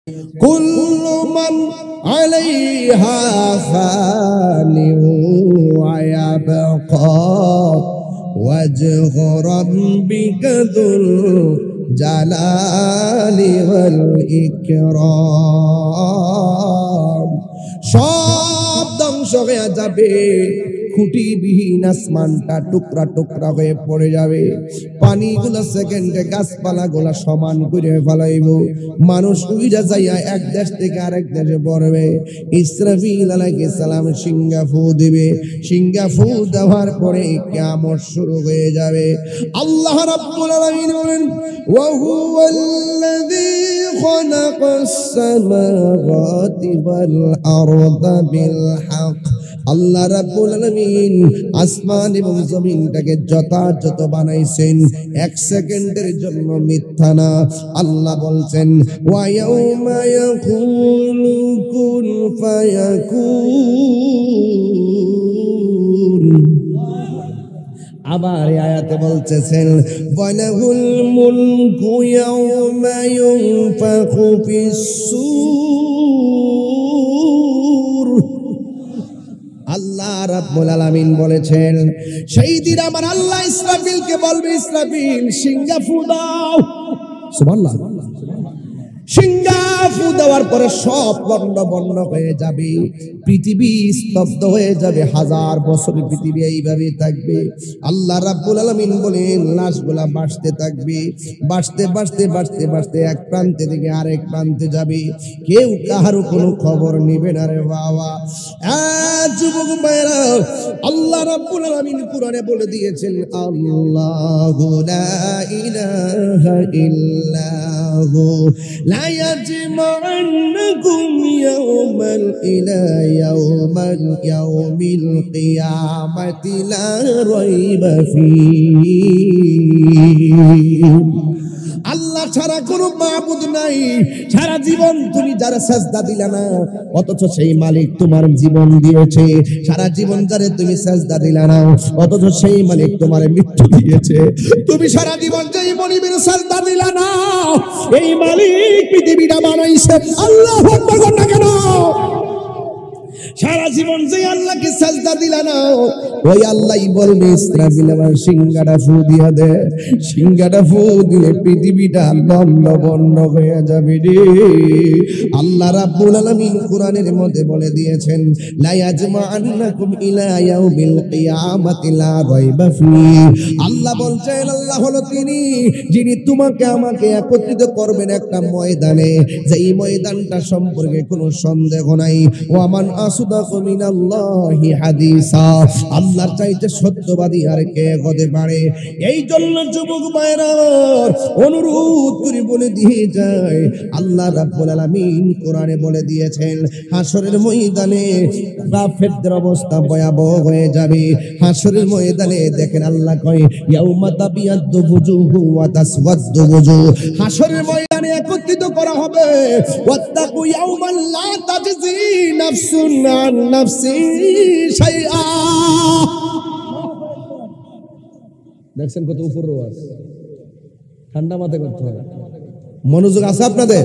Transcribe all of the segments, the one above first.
কুল্লু মান আলাইহা ফানিউ ওয়া ইয়াবকা ওয়াজহু রাব্বিকা যুল জালালি ওয়াল ইকরাম। সব ধ্বংস হয়ে যাবে, খুঁটিবিহীন আসমানটা টুকরা টুকরা হয়ে পড়ে যাবে, পানিগুলো সেকেন্ডে গাছপালা গুলা সমান করে ফেলাইব, মানুষ উইরা যাইয়া এক দেশ থেকে আরেক দেশে পড়বে। ইসরাফিল আলাইহিস সালাম সিংহা ফু দিবে, সিংহা ফু দেওয়ার পরে কিয়ামত শুরু হয়ে যাবে। আল্লাহ রাব্বুল আলামিন বলেন, ওয়া হুয়াল্লাযী খালাকাস সামাওয়াতি ওয়াল আরদা বিল হক। আল্লাহ রাব্বুল আলামিন আসমান এবং জমিনটাকে যথাযথ বানাইছেন, এক সেকেন্ডের জন্য মিথ্যা না। আল্লাহ বলছেন, ওয়া ইয়াউমা ইয়াকুলু কুন ফায়াকুন। আবার এই আয়াতে বলতেছেন, ওয়ালাহুল মুলকু ইয়াউমা ইউনফাখু ফিস-সূর। আল্লাহ রাব্বুল আলামিন বলেছেন, সেই দিন আমার আল্লাহ ইসরাফিলকে বলবে, ইসরাফিল সিংহা ফু দাও। সুবহানাল্লাহ। সিংহা ফু দেওয়ার পরে সব লন্ড বন্ড হয়ে যাবে, পৃথিবী স্তব্ধ হয়ে যাবে, হাজার বছর পৃথিবী এইভাবে থাকবে। আল্লাহ রাব্বুল আলামিন বলেন, লাশগুলা বাঁচতে থাকবে, বাঁচতে বাঁচতে বাঁচতে বাঁচতে এক প্রান্তে থেকে আরেক প্রান্তে যাবে, কেউ কাহারও কোনো খবর নিবে না রে বাবা। যুবক ভাইরা, আল্লাহ রাব্বুল আলামিন কুরআনে বলে দিয়েছেন, আল্লাহু লা ইলাহা ইল্লাহু লা ইয়াজমা'ন্নাকুম ইয়াওমাল ইয়াউমিল কিয়ামাতি লা রাইবা ফীহি। আল্লাহ ছাড়া কোনো মাবুদ নাই। সারা জীবন তুমি যারা সাজদা দিলা না, অথচ সেই মালিক তোমার জীবন দিয়েছে। সারা জীবন যারে তুমি সাজদা দিলা না, অথচ সেই মালিক তোমার মৃত্যু দিয়েছে। তুমি সারা জীবন যেই মনিবের সাজদা দিলা না, এই মালিক পৃথিবীটা বানাইছে। আল্লাহু আকবার না কেন? সারা জীবন যে আল্লাহকে সাজদা দিলা না, ওই আল্লাহই বলবে, ইসরাফিল আমার সিংহাটা ফু দিয়া দে। সিংহাটা ফু দিলে পৃথিবীটা বন্ধ বন্ধ হয়ে যাবে রে। আল্লাহ রাব্বুল আলামিন কুরআনের মধ্যে বলে দিয়েছেন, লা ইয়াজমা'ন্নাকুম ইলা ইয়াউমিল কিয়ামাতি লা রাইবা ফীহি। আল্লাহ বলছেন, আল্লাহ হলো তিনি যিনি তোমাকে আমাকে একত্রিত করবেন একটা ময়দানে, যেই ময়দানটা সম্পর্কে কোনো সন্দেহ নাই। ওয়া মান আসদাকু মিনাল্লাহি হাদিসা। আল্লাহর চাইতে সত্যবাদী আর কে হতে পারে? এই জন্য যুবক ভাইরা অনুরোধ করে বলে দিয়ে যায়, আল্লাহ রাব্বুল আলামিন কোরআনে বলে দিয়েছেন, হাসরের ময়দানে কাফেরদের অবস্থা ভয়াবহ হয়ে যাবে। হাসরের ময়দানে দেখেন আল্লাহ কয়, ইয়াউমা তাবিয়াদ্দু বুজুহু ওয়া তাসওয়াদ্দু বুজুহ। হাসরের ময়দানে একত্রিত করা হবে। ওয়াত্তাকু ইয়াউমান লা তাজজি নাফসুন আন নাফসি শাইআ। দেখছেন কত উপর ওয়াজ, ঠান্ডা মাথায় করতে হয়। মনোযোগ আছে আপনাদের?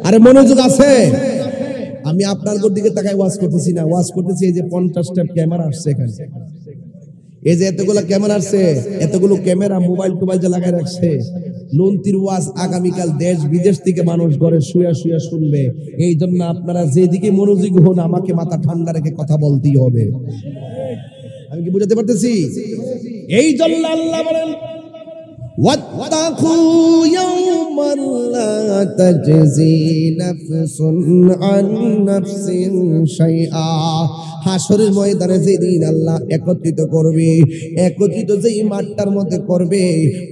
আরে মনোযোগ আছে? আমি আপনার দিকে তাকাই ওয়াজ করতেছি না, ওয়াজ করতেছি এই যে 50টা ক্যামেরা আসছে এখানে, এই যে এতগুলো ক্যামেরা আসছে, এতগুলো ক্যামেরা মোবাইল টোবাইল যে লাগাই রাখছে। লন্তির ওয়াজ আগামীকাল দেশ বিদেশ থেকে মানুষ ঘরে শুয়ে শুয়ে শুনবে। এই জন্য আপনারা যেদিকে মনোযোগী হন, আমাকে মাথা ঠান্ডা রেখে কথা বলতেই হবে। আমি কি বুঝাতে পারতেছি? এই জন্য আল্লাহ বলেন, ওয়াত্তাকু ইয়াওমান লা তাজজি নাফসুন আন নাফসিন শাইআ। হাসরের ময়দানে যেদিন আল্লাহ একত্রিত করবে, একত্রিত যেই মাঠটার মধ্যে করবে,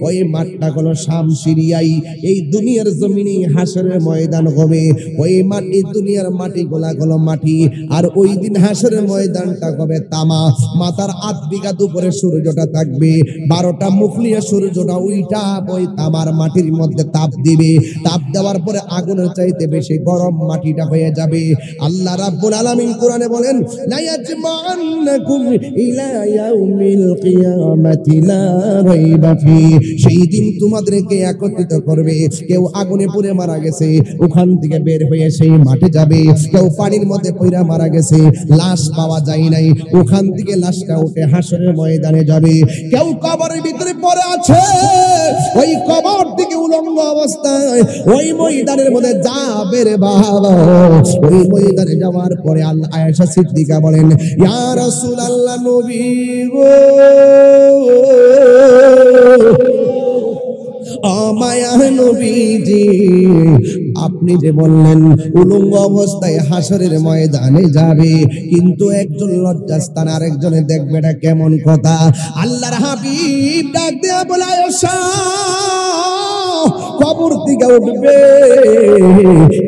ওই মাঠটা হলো শাম সিরিয়াই। এই দুনিয়ার জমিনে হাসরের ময়দান হবে। ওই মাটি, দুনিয়ার মাটি গোলা হলো মাটি, আর ওই দিন হাসরের ময়দানটা হবে তামা। মাথার 8 বিঘা উপরে সূর্যটা থাকবে, 12টা মুখ নিয়ে সূর্যটা ওইটা ওই তামার মাটির মধ্যে তাপ দিবে, তাপ দেওয়ার পরে আগুনের চাইতে বেশি গরম মাটিটা হয়ে যাবে। আল্লাহ রাব্বুল আলামিন কোরআনে বলেন, লা ইয়াজমান্নাকুম ইলা ইয়াউমিল কিয়ামাতি লা রাইবা ফি, সেই দিন তোমাদেরকে একত্রিত করবে। কেউ আগুনে পুড়ে মারা গেছে, ওখান থেকে বের হয়ে সেই মাঠে যাবে। কেউ পানির মধ্যে পড়ে মারা গেছে, লাশ পাওয়া যায় নাই, ওখান থেকে লাশটা উঠে হাসরের ময়দানে যাবে। কেউ কবরের ভিতরে পড়ে আছে, ওই কবর থেকে উলঙ্গ অবস্থায় ওই ময়দানের মধ্যে যাবে রে বাবা। ওই ময়দানে যাওয়ার পরে আল্লাহ আয়েশা সিদ্দিকা বলেন, ইয়া রাসূলুল্লাহ, নবী গো, মায়া নবীজি, আপনি যে বললেন উলঙ্গ অবস্থায় হাসরের ময়দানে যাবে, কিন্তু একজন লজ্জাস্থান আরেকজনে দেখবে, এটা কেমন কথা? আল্লাহর হাবিব ডাক দেয়া বলে, আয়েশা, কবর থেকে উঠবে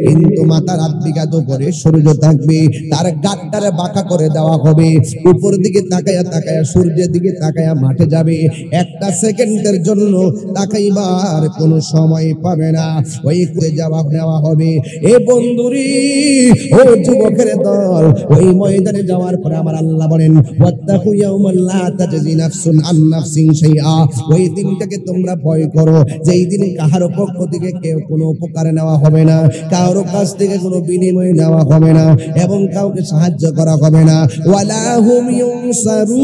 কিন্তু মাথার হাত দিকে দুপুরে সূর্য থাকবে, তার গাড্ডারে বাঁকা করে দেওয়া হবে। উপর দিকে তাকায়া তাকায়া সূর্যের দিকে তাকায়া মাঠে যাবে, একটা সেকেন্ডের জন্য তাকাইবার কোনো সময় পাবে না। ওই করে জবাব নেওয়া হবে। এ বন্ধুরি, ও যুবকের দল, ওই ময়দানে যাওয়ার পরে আমার আল্লাহ বলেন, ওয়াত্তাকু ইয়াউমান লা তাজজি নাফসুন আন নাফসিন শাইআ, ওই দিনটাকে তোমরা ভয় করো, যেই দিন কাহার পক্ষ থেকে কেউ কোনো উপকার নেওয়া হবে না, কারো কাছ থেকে কোনো বিনিময় নেওয়া হবে না, এবং কাউকে সাহায্য করা হবে না। ওয়ালা হুম ইউনসারুন,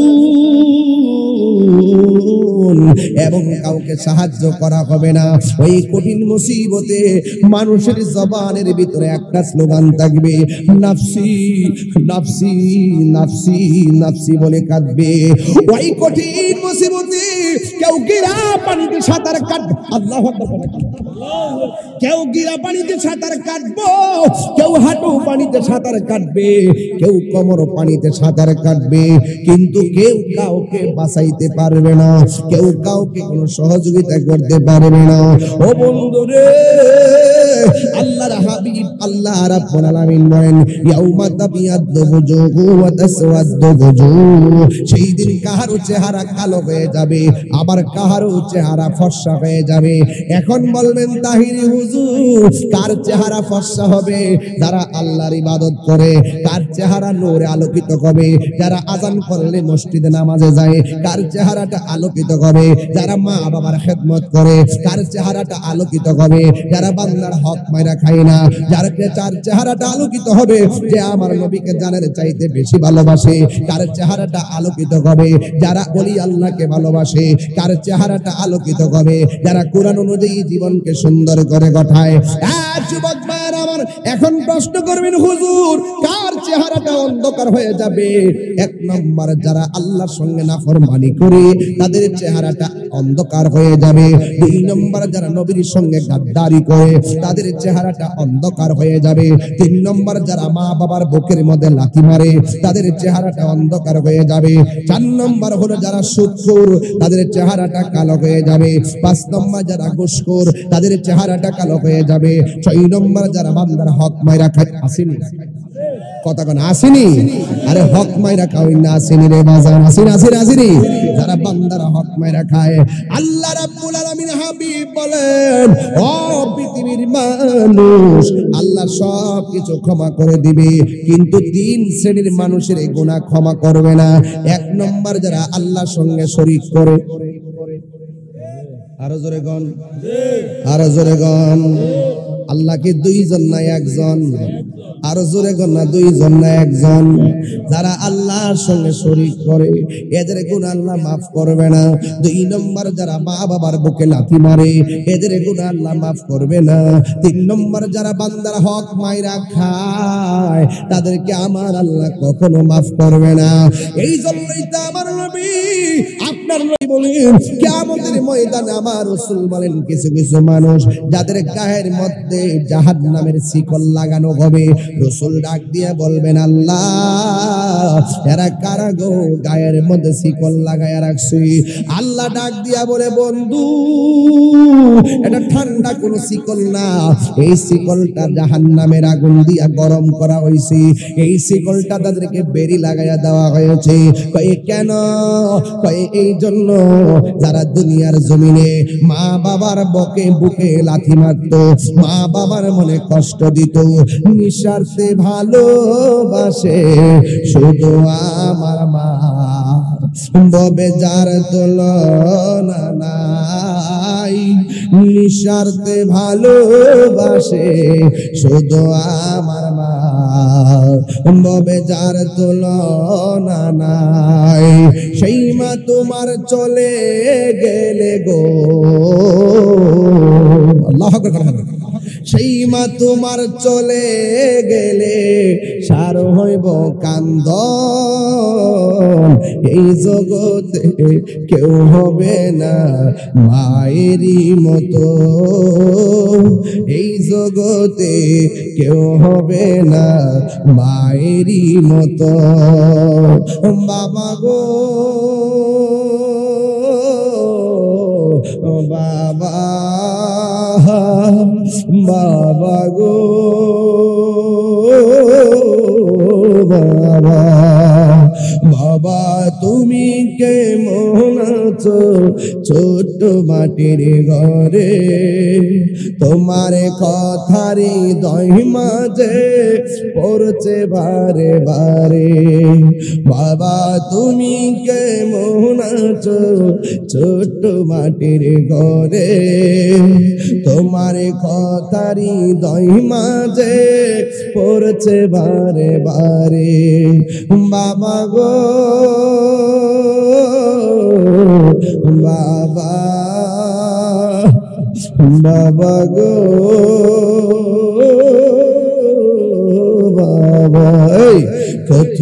এবং কাউকে সাহায্য করা হবে না। ওই কঠিন মুসিবতে মানুষের জবানের ভিতরে একটা স্লোগান থাকবে, নাফসি নাফসি নাফসি নাফসি বলে কাঁদবে। ওই কঠিন মুসিবতে কেউ গিরা পানিতে সাঁতার কাটবে, আল্লাহু আকবার, কেউ গিরা পানিতে সাঁতার কাটবো, কেউ হাঁটু পানিতে সাঁতার কাটবে, কেউ কোমর পানিতে সাঁতার কাটবে, কিন্তু কেউ কাউকে বাঁচাইতে পারবে না, কেউ কাউকে কোনো সহযোগিতা করতে পারবে না। ও বন্ধুরে, আল্লাহর হাবিব আল্লাহ রাব্বুল আলামিন বলেন, ইয়াউমা তাবিয়াদ্দু বুজুহু ওয়া তাসওয়াদ্দু বুজুহ, সেই দিন কাহারও চেহারা কালো হয়ে যাবে, আবার কাহারও চেহারা ফর্সা হয়ে যাবে। এখন বলবেন, তাহিরি হুজুর, কার চেহারা ফর্সা হবে? যারা আল্লাহর ইবাদত করে। কার চেহারা নূরে আলোকিত হবে? যারা আযান করলে মসজিদে নামাজে যায়। কার চেহারাটা আলোকিত হবে? যারা মা বাবার খেদমত করে। কার চেহারাটা আলোকিত হবে? যারা বান্দার হক মাইরা খায় না। যার চেহারাটা আলোকিত হবে? যে আমার নবীকে জানের চাইতে বেশি ভালোবাসে। কার চেহারাটা আলোকিত হবে? যারা ওলি আল্লাহকে ভালোবাসে। কার চেহারাটা আলোকিত হবে? যারা কোরআন অনুযায়ী জীবনকে সুন্দর করে গঠায়। যুবক ভাইরা আমার, এখন প্রশ্ন করবেন, হুজুর, কার চেহারাটা অন্ধকার হয়ে যাবে? এক নম্বর, যারা আল্লাহর সঙ্গে নাফরমানি করে তাদের চেহারাটা অন্ধকার হয়ে যাবে। দুই নম্বর, যারা নবীর সঙ্গে গাদ্দারি করে তাদের চেহারাটা অন্ধকার হয়ে যাবে। তিন নম্বর, যারা মা বাবার বুকের মধ্যে লাথি মারে তাদের চেহারাটা অন্ধকার হয়ে যাবে। চার নম্বর হলো যারা সুদখোর, তাদের চেহারাটা কালো হয়ে যাবে। পাঁচ নম্বর, যারা ঘুষখোর, তাদের চেহারাটা কালো হয়ে যাবে। ছয় নম্বর, যারা বান্দার হক মাইরা খায়। আসেনি কথা কোন? আসেনি? আরে হক মাইরা খাওয়াই না, আসেনি রে বাজান, আসেনি আসেনি আসেনি। যারা বান্দার হক মাইরা খায়, আল্লাহ রাব্বুল আলামিন হাবিব বলেন, ও পৃথিবীর মানুষ, আল্লাহ সব কিছু ক্ষমা করে দিবে, কিন্তু তিন শ্রেণীর মানুষের এই গুনাহ ক্ষমা করবে না। এক নম্বর, যারা আল্লাহর সঙ্গে শরীক করে। আরো জোরে গন, আরো জোরে গন। আল্লাহকে দুইজন না একজন? আরো জোরে গন না, দুইজন না একজন? যারা আল্লাহর সঙ্গে শরীক করে এদের গুনাহ আল্লাহ মাফ করবে না। দুই নম্বর, যারা মা বাবার বুকে লাথি মারে এদের গুনাহ আল্লাহ মাফ করবে না। তিন নম্বর, যারা বান্দার হক মাইরা খায় তাদেরকে আমার আল্লাহ কখনো মাফ করবে না। এই জন্যই তো আমার নবী, আপনার নবী বলেন, কিয়ামতের ময়দানে আমার রাসূল বলেন, কিছু কিছু মানুষ যাদের গায়ের মধ্যে মধ্যে জাহান্নামের শিকল লাগানো হবে। রাসূল ডাক দিয়ে বলবেন, আল্লাহ এরা কারা গো, গায়ের মধ্যে শিকল লাগায়া রাখছি। আল্লাহ ডাক দিয়া বলে, বন্ধু এটা ঠান্ডা কোন শিকল না, এই শিকলটা জাহান্নামের আগুন দিয়া গরম করা হয়েছে। এই শিকলটা তাদেরকে বেরি লাগাইয়া দেওয়া হয়েছে। কয় কেন? কয় এই জন্য যারা দুনিয়ার জমিনে মা বাবার বুকে লাথি মারত, মা বাবার মনে কষ্ট দিত, নিঃস্বার্থে ভালোবাসে শুধু আমার মা, ববে যার তুলনা নাই, নিঃস্বার্থে ভালোবাসে শুধু আমার মা, ববে যার তুলনা নাই। সেই মা তোমার চলে গেলে গো, আল্লাহু আকবার, সেই মা তোমার চলে গেলে সার হইব কান্দন, এই জগতে কেউ হবে না মায়েরই মতো, এই জগতে কেউ হবে না মায়েরই মতো। বাবা গো বাবা, বাবা গো বাবা, বাবা তুমি কেমন আছো ছোট্ট মাটির ঘরে, তোমার কথারি দই মাঝে পড়ছে বারে বারে। বাবা তুমি কেমন আছো ছোট্ট মাটির ঘরে, তোমার কথারি দই মাঝে পড়ছে বারে বারে। বাবা গো বাবা, বাবা গো বাবা, কত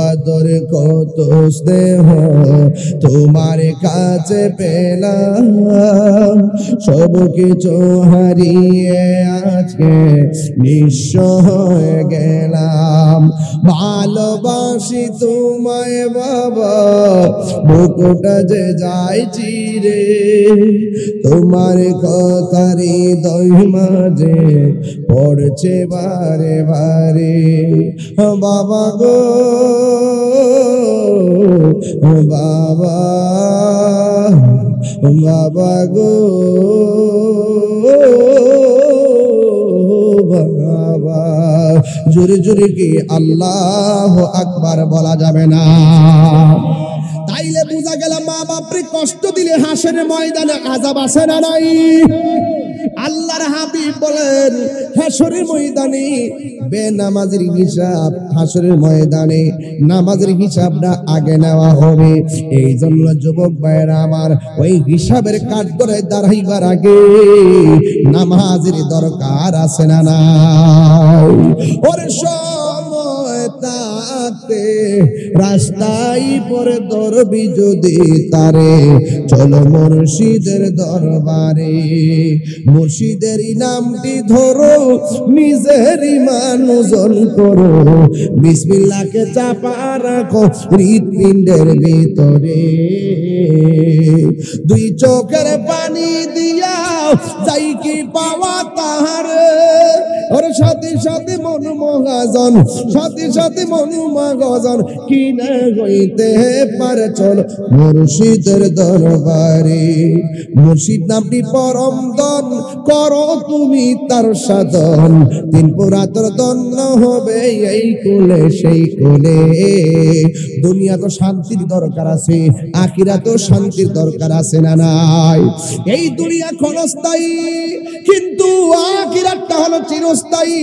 আদর কত স্নেহ তোমার কাছে পেলাম, সব কিছু হারিয়ে আজকে নিঃস্ব হয়ে গেলাম। ভালোবাসি তোমায় বাবা, বুকটা যে যায় চিরে, তোমার কথারি দই মাঝে পড়ছে বারে বারে। বাবা গো বাবা, বাবা গো বাবা, জোরে জোরে কি আল্লাহু আকবার বলা যাবে না? তাইলে বোঝা গেল মা বাপরে কষ্ট দিলে হাসরের ময়দানে আযাব আসে না নাই? আল্লাহর হাবিব বলেন হাসরের ময়দানে বেনামাজির হিসাব, হাসরের ময়দানে নামাজের হিসাবটা আগে নেওয়া হবে। এই জন্য যুবক ভাইরা আমার, ওই হিসাবের কাঠগড়ে দাঁড়াইবার আগে নামাজের দরকার আছে না নাই? ওর সময় তাতে রাস্তায় পরে দরবি যদি তারে, চলো মুর্শিদের দরবারে, মুর্শিদের নামটি ধরো, নিজের ইমান ওজন করো, বিসমিল্লাহকে চাপা রাখো হৃৎপিণ্ডের ভিতরে, দুই চোখের পানি দিয়া যাই কি পাওয়া তাহারে, ওর সাথে সাথে মন মহাজন, সাথে সাথে মন মহাজন, কি না হইতে পারে চল মুর্শিদের দরবারে। মুর্শিদ নামটি পরম ধন, করো তুমি তার সাধন, তিন পুরাতন ধন্য হবে এই কুলে সেই কুলে। দুনিয়া তো শান্তির দরকার আছে, আখিরাত তো শান্তির দরকার আছে না নাই? এই দুনিয়া ক্ষণস্থায়ী, কিন্তু আখিরাতটা হলো চিরস্থায়ী।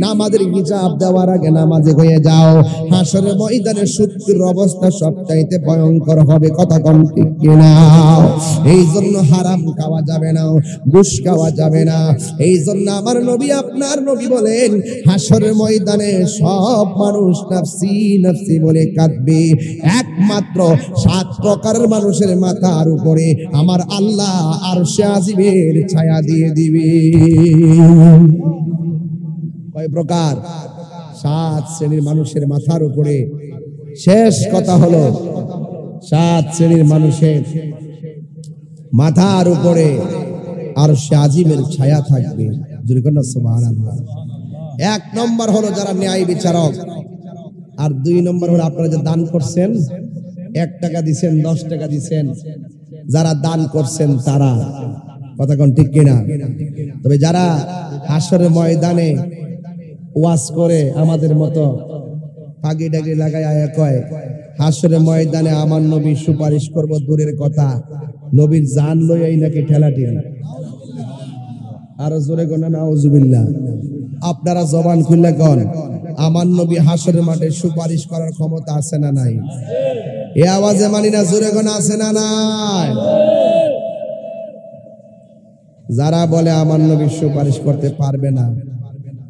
নামাজের হিসাব দেওয়ার আগে নামাজে হয়ে যাও, হাসরের ময়দানে সত্যের অবস্থা সবচাইতে ভয়ঙ্কর হবে। কথা কোন ঠিক কিনা? এই জন্য হারাম খাওয়া যাবে না, ঘুষ খাওয়া যাবে না। এই জন্য আমার নবী, আপনার নবী বলেন, হাসরের ময়দানে সব মানুষ নাফসি নাফসি বলে কাঁদবে, একমাত্র 7 প্রকারের মানুষের মাথার উপরে আমার আল্লাহ আরশে আজিমের ছায়া দিয়ে দিবে। কয় প্রকার? 7 শ্রেণীর মানুষের মাথার উপরে। শেষ কথা হলো 7 শ্রেণীর মানুষের মাথার উপরে আরশে আজিমের ছায়া থাকবে। সুবহানাল্লাহ। 1 নম্বর হলো যারা ন্যায় বিচারক, আর 2 নম্বর হলো আপনারা যে দান করছেন, 1 টাকা দিছেন, 10 টাকা দিছেন, যারা দান করছেন তারা। কথা কোন ঠিক কিনা? তবে যারা হাসরের ময়দানে ওয়াজ করে আমাদের মতো পাগি ডাগি লাগায় আয়া কয় হাসরের ময়দানে আমার নবী সুপারিশ করব, দূরের কথা নবীর জান লইয়াই নাকি ঠেলাঠেলি। আর জোরে কোন নাউজুবিল্লাহ। আপনারা জবান খুললে কোন আমার নবী হাসরের মাঠে সুপারিশ করার ক্ষমতা আছে না নাই? এ আওয়াজে মানি না, জোরে কোন আছে না নাই? যারা বলে আমার নবী সুপারিশ করতে পারবে না,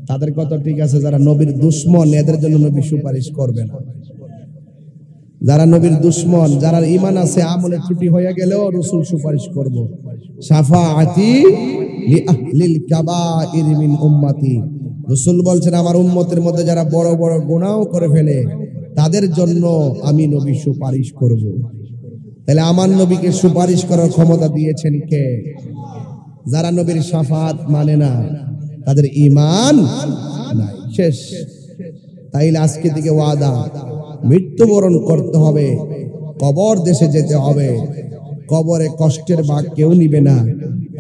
তাদের কথা ঠিক আছে। যারা নবীর দুশমন, এদের জন্য নবী সুপারিশ করবে না। যারা নবীর দুশমন, যারা ঈমান আছে, আমলে ত্রুটি হয়ে গেলেও রাসূল সুপারিশ করব। শাফাআতি লি আহলিল কাবাইর মিন উম্মতি। রাসূল বলছেন আমার উম্মতের মধ্যে যারা বড় বড় গুনাহ করে ফেলে তাদের জন্য আমি নবী সুপারিশ করব। তাহলে আমার নবীকে সুপারিশ করার ক্ষমতা দিয়েছেন কে? যারা নবীর শাফাত মানে না, তাদের ঈমান নাই। শেষ। তাইলে আজকে থেকে ওয়াদা, মৃত্যুবরণ করতে হবে, কবর দেশে যেতে হবে। কবরে কষ্টের ভাগ কেউ নিবে না,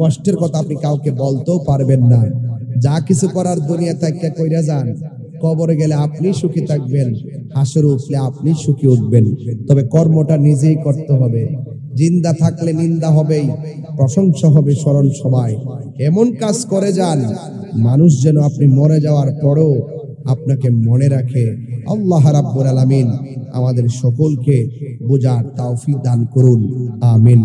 কষ্টের কথা আপনি কাউকে বলতেও পারবেন না। যা কিছু করার দুনিয়া থেকে কইরা যান, কবরে গেলে আপনি সুখী থাকবেন, হাসরে উঠলে আপনি সুখী উঠবেন। তবে কর্মটা নিজেই করতে হবে। জিন্দা থাকলে নিন্দা হবেই, প্রশংসা হবে স্মরণ সবাই। এমন কাজ করে যান মানুষ যেন আপনি মরে যাওয়ার পরও আপনাকে মনে রাখে। আল্লাহ রাব্বুল আলামিন আমাদের সকলকে বুঝার তৌফিক দান করুন। আমিন।